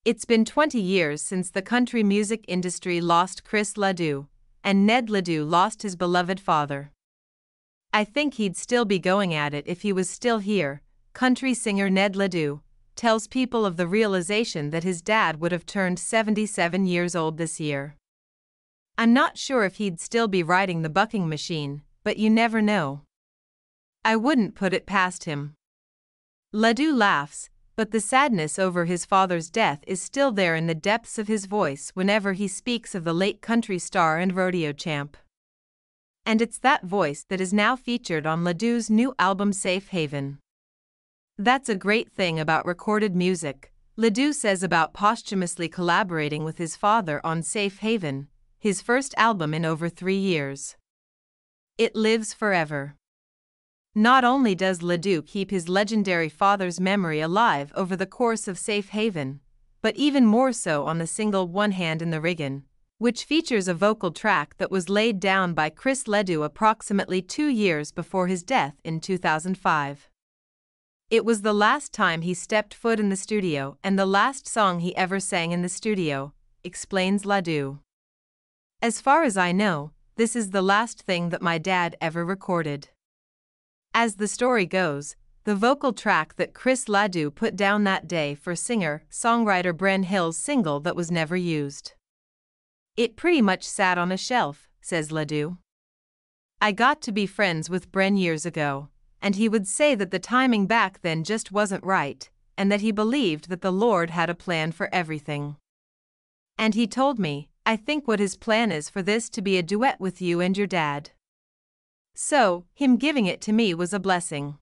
It's been 20 years since the country music industry lost Chris LeDoux, and Ned LeDoux lost his beloved father. I think he'd still be going at it if he was still here, country singer Ned LeDoux tells People of the realization that his dad would have turned 77 years old this year. I'm not sure if he'd still be riding the bucking machine, but you never know. I wouldn't put it past him. LeDoux laughs, but the sadness over his father's death is still there in the depths of his voice whenever he speaks of the late country star and rodeo champ. And it's that voice that is now featured on LeDoux's new album Safe Haven. That's a great thing about recorded music, LeDoux says about posthumously collaborating with his father on Safe Haven, his first album in over 3 years. It lives forever. Not only does LeDoux keep his legendary father's memory alive over the course of Safe Haven, but even more so on the single One Hand in the Riggin', which features a vocal track that was laid down by Chris LeDoux approximately 2 years before his death in 2005. It was the last time he stepped foot in the studio and the last song he ever sang in the studio, explains LeDoux. As far as I know, this is the last thing that my dad ever recorded. As the story goes, the vocal track that Chris LeDoux put down that day for singer-songwriter Bren Hill's single that was never used. It pretty much sat on a shelf, says LeDoux. I got to be friends with Bren years ago, and he would say that the timing back then just wasn't right, and that he believed that the Lord had a plan for everything. And he told me, I think what his plan is for this to be a duet with you and your dad. So, him giving it to me was a blessing.